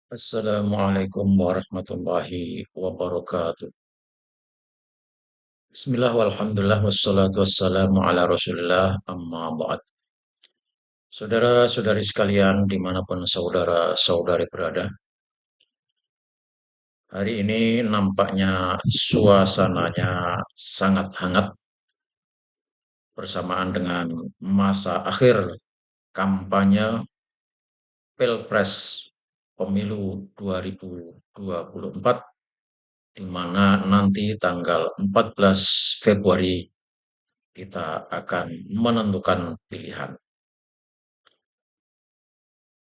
Assalamualaikum warahmatullahi wabarakatuh. Bismillah walhamdulillah wassalatu wassalamu ala rasulillah amma ba'd. Saudara-saudari sekalian dimanapun saudara-saudari berada, hari ini nampaknya suasananya sangat hangat bersamaan dengan masa akhir kampanye Pilpres Pemilu 2024 di mana nanti tanggal 14 Februari kita akan menentukan pilihan.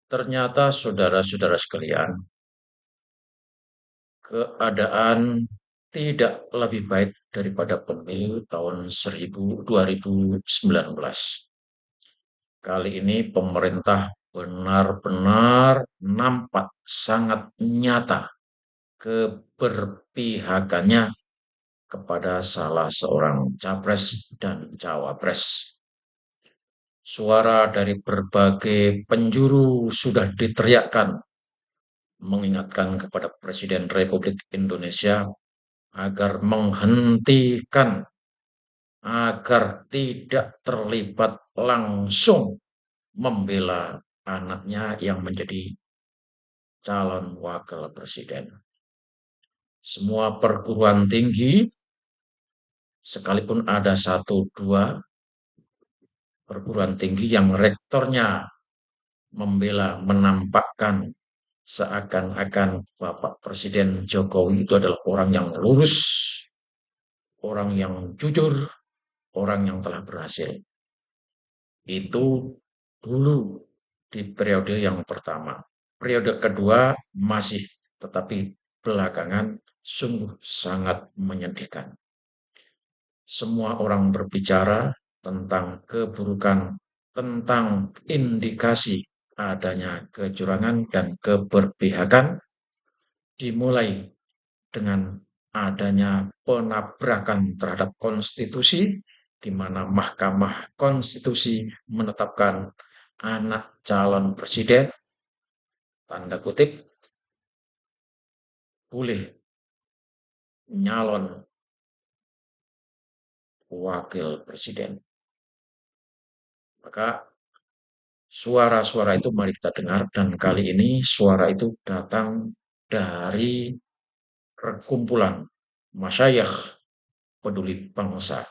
Ternyata saudara-saudara sekalian, keadaan tidak lebih baik daripada pemilu tahun 2019. Kali ini pemerintah benar-benar nampak sangat nyata keberpihakannya kepada salah seorang capres dan cawapres. Suara dari berbagai penjuru sudah diteriakkan, mengingatkan kepada Presiden Republik Indonesia agar menghentikan, agar tidak terlibat langsung membela anaknya yang menjadi calon wakil presiden. Semua perguruan tinggi, sekalipun ada satu dua perguruan tinggi yang rektornya membela, menampakkan seakan-akan Bapak Presiden Jokowi itu adalah orang yang lurus, orang yang jujur, orang yang telah berhasil. Itu dulu di periode yang pertama. Periode kedua masih, tetapi belakangan sungguh sangat menyedihkan. Semua orang berbicara tentang keburukan, tentang indikasi adanya kecurangan dan keberpihakan, dimulai dengan adanya penabrakan terhadap konstitusi, di mana Mahkamah Konstitusi menetapkan anak calon presiden, tanda kutip, boleh nyalon wakil presiden. Maka suara-suara itu mari kita dengar, dan kali ini suara itu datang dari perkumpulan masyayikh peduli bangsa.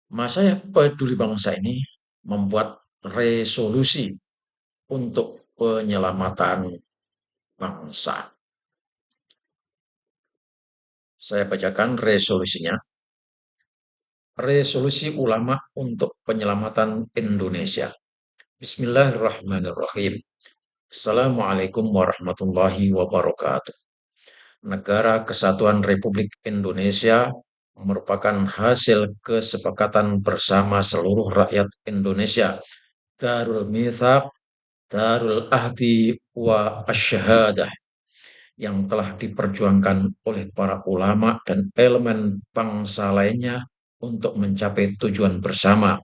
Masyayikh peduli bangsa ini membuat resolusi untuk penyelamatan bangsa. Saya bacakan resolusinya. Resolusi ulama untuk penyelamatan Indonesia. Bismillahirrahmanirrahim. Assalamualaikum warahmatullahi wabarakatuh. Negara Kesatuan Republik Indonesia merupakan hasil kesepakatan bersama seluruh rakyat Indonesia. Darul Mitsaq, Darul Ahdi wa Asyahadah, yang telah diperjuangkan oleh para ulama dan elemen bangsa lainnya untuk mencapai tujuan bersama.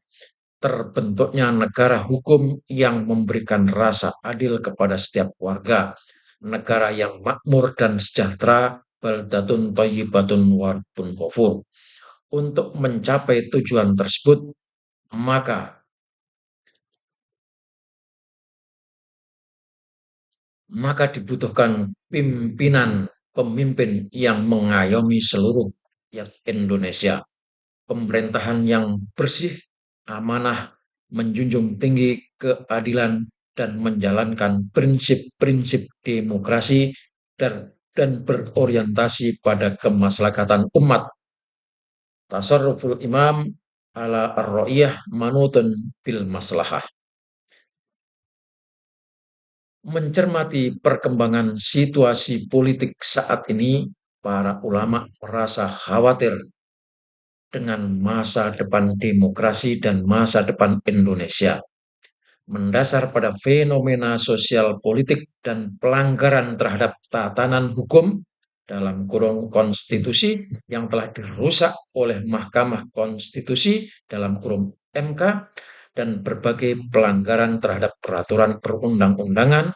Terbentuknya negara hukum yang memberikan rasa adil kepada setiap warga, negara yang makmur dan sejahtera, baldatun thayyibatun wadun ghafur. Untuk mencapai tujuan tersebut, maka dibutuhkan pemimpin yang mengayomi seluruh rakyat Indonesia, pemerintahan yang bersih, amanah, menjunjung tinggi keadilan, dan menjalankan prinsip-prinsip demokrasi dan berorientasi pada kemaslahatan umat. Tasarruful imam ala ar-ra'iyah manutun bil maslahah. Mencermati perkembangan situasi politik saat ini, para ulama merasa khawatir dengan masa depan demokrasi dan masa depan Indonesia. Mendasar pada fenomena sosial politik dan pelanggaran terhadap tatanan hukum dalam kurung konstitusi yang telah dirusak oleh Mahkamah Konstitusi dalam kurung MK, dan berbagai pelanggaran terhadap peraturan perundang-undangan,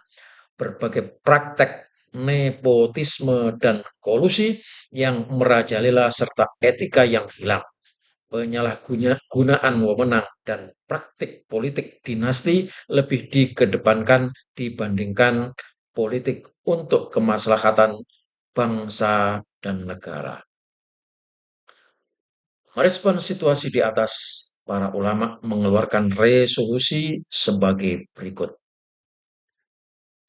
berbagai praktek nepotisme dan kolusi yang merajalela serta etika yang hilang, penyalahgunaan wewenang dan praktik politik dinasti lebih dikedepankan dibandingkan politik untuk kemaslahatan bangsa dan negara. Merespon situasi di atas, para ulama mengeluarkan resolusi sebagai berikut.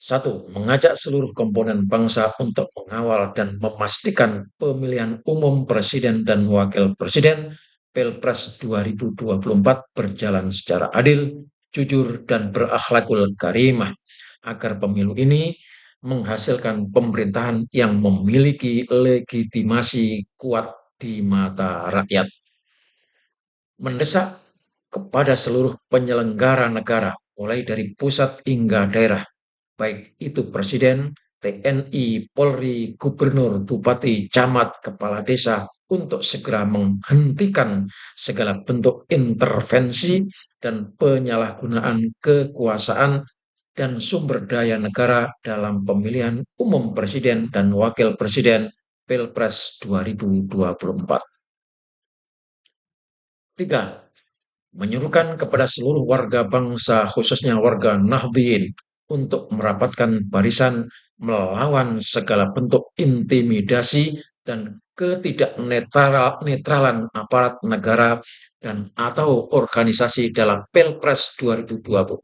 1. Mengajak seluruh komponen bangsa untuk mengawal dan memastikan pemilihan umum presiden dan wakil presiden Pilpres 2024 berjalan secara adil, jujur, dan berakhlakul karimah, agar pemilu ini menghasilkan pemerintahan yang memiliki legitimasi kuat di mata rakyat. Mendesak kepada seluruh penyelenggara negara, mulai dari pusat hingga daerah, baik itu presiden, TNI, Polri, gubernur, bupati, camat, kepala desa, untuk segera menghentikan segala bentuk intervensi dan penyalahgunaan kekuasaan dan sumber daya negara dalam pemilihan umum presiden dan wakil presiden Pilpres 2024. 3. Menyuruhkan kepada seluruh warga bangsa, khususnya warga Nahdliyin, untuk merapatkan barisan melawan segala bentuk intimidasi dan ketidaknetralan aparat negara dan atau organisasi dalam Pilpres 2024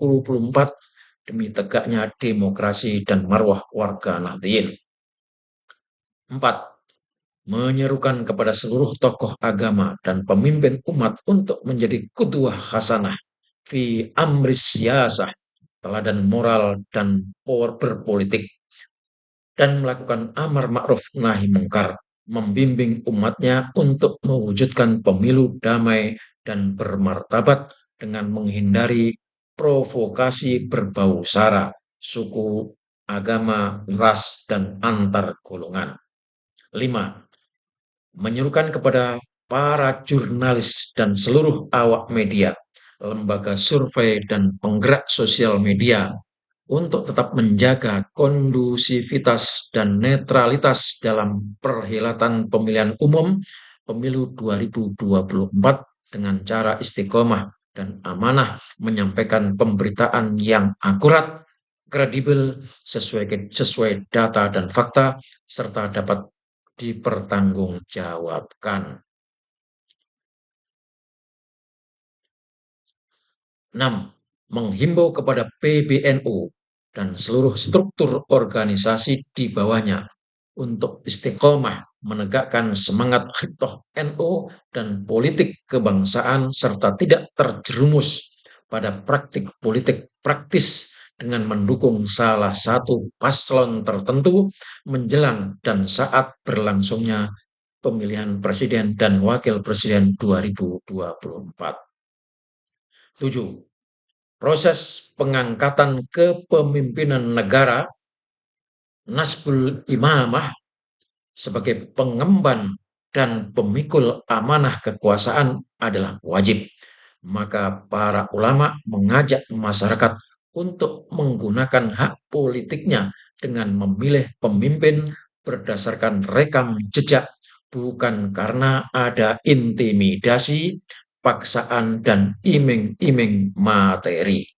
demi tegaknya demokrasi dan marwah warga Nahdliyin. 4. Menyerukan kepada seluruh tokoh agama dan pemimpin umat untuk menjadi qudwah hasanah fi amris siyasah, teladan moral dan berpolitik, dan melakukan amar ma'ruf nahi mungkar, membimbing umatnya untuk mewujudkan pemilu damai dan bermartabat dengan menghindari provokasi berbau sara, suku, agama, ras, dan antar golongan. 5. Menyuruhkan kepada para jurnalis dan seluruh awak media, lembaga survei, dan penggerak sosial media untuk tetap menjaga kondusivitas dan netralitas dalam perhelatan pemilihan umum pemilu 2024 dengan cara istiqomah dan amanah menyampaikan pemberitaan yang akurat, kredibel, sesuai data dan fakta, serta dapat dipertanggungjawabkan. 6. Menghimbau kepada PBNU dan seluruh struktur organisasi di bawahnya untuk istiqomah menegakkan semangat khitoh NU dan politik kebangsaan serta tidak terjerumus pada praktik politik praktis dengan mendukung salah satu paslon tertentu menjelang dan saat berlangsungnya pemilihan presiden dan wakil presiden 2024. 7. Proses pengangkatan kepemimpinan negara Nasbul Imamah sebagai pengemban dan pemikul amanah kekuasaan adalah wajib. Maka para ulama mengajak masyarakat untuk menggunakan hak politiknya dengan memilih pemimpin berdasarkan rekam jejak, bukan karena ada intimidasi, paksaan, dan iming-iming materi.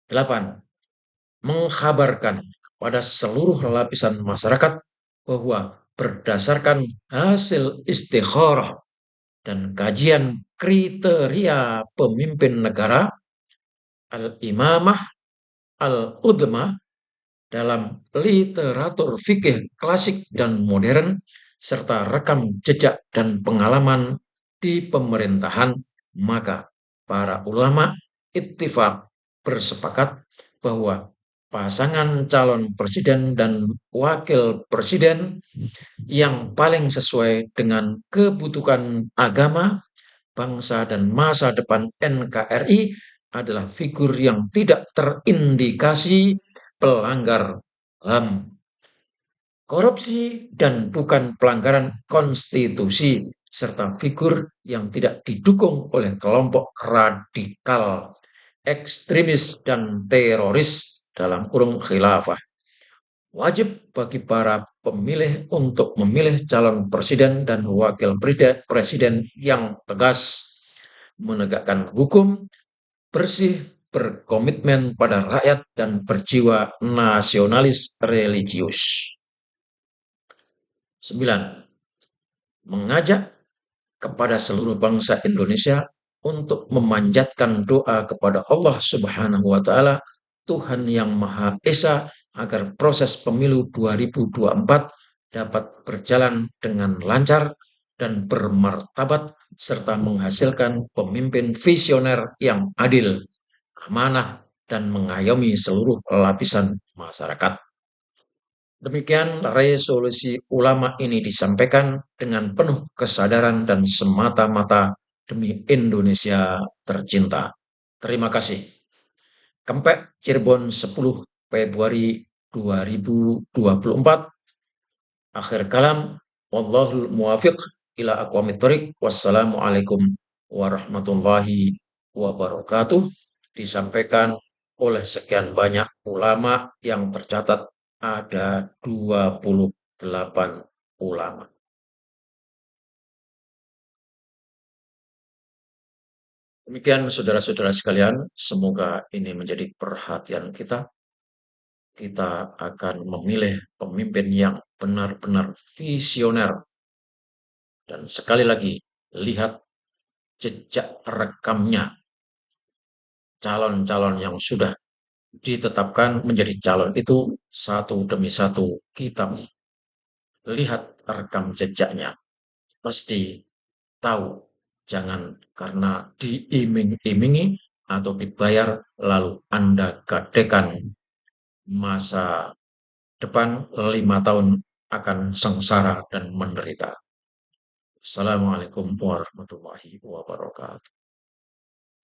8. Mengkhabarkan kepada seluruh lapisan masyarakat bahwa berdasarkan hasil istikharah dan kajian kriteria pemimpin negara, al-imamah al-udma dalam literatur fikih klasik dan modern, serta rekam jejak dan pengalaman di pemerintahan, maka para ulama ittifaq bersepakat bahwa pasangan calon presiden dan wakil presiden yang paling sesuai dengan kebutuhan agama, bangsa, dan masa depan NKRI adalah figur yang tidak terindikasi pelanggar HAM, korupsi, dan bukan pelanggaran konstitusi, serta figur yang tidak didukung oleh kelompok radikal, ekstremis, dan teroris dalam kurung khilafah. Wajib bagi para pemilih untuk memilih calon presiden dan wakil presiden yang tegas, menegakkan hukum, bersih, berkomitmen pada rakyat, dan berjiwa nasionalis religius. 9. Mengajak kepada seluruh bangsa Indonesia untuk memanjatkan doa kepada Allah Subhanahu wa Ta'ala, Tuhan yang Maha Esa, agar proses pemilu 2024 dapat berjalan dengan lancar dan bermartabat, serta menghasilkan pemimpin visioner yang adil, amanah, dan mengayomi seluruh lapisan masyarakat. Demikian resolusi ulama ini disampaikan dengan penuh kesadaran dan semata-mata demi Indonesia tercinta. Terima kasih. Kempek, Cirebon, 10 Februari 2024. Akhir kalam, wallahul muwafiq ila aqwamit thoriq. Wassalamualaikum warahmatullahi wabarakatuh. Disampaikan oleh sekian banyak ulama yang tercatat ada 28 ulama. Demikian saudara-saudara sekalian, semoga ini menjadi perhatian kita. Kita akan memilih pemimpin yang benar-benar visioner. Dan sekali lagi, lihat jejak rekamnya. Calon-calon yang sudah ditetapkan menjadi calon itu satu demi satu kita lihat rekam jejaknya. Pasti tahu, jangan karena diiming-imingi atau dibayar lalu Anda gadekan masa depan 5 tahun akan sengsara dan menderita. Assalamualaikum warahmatullahi wabarakatuh.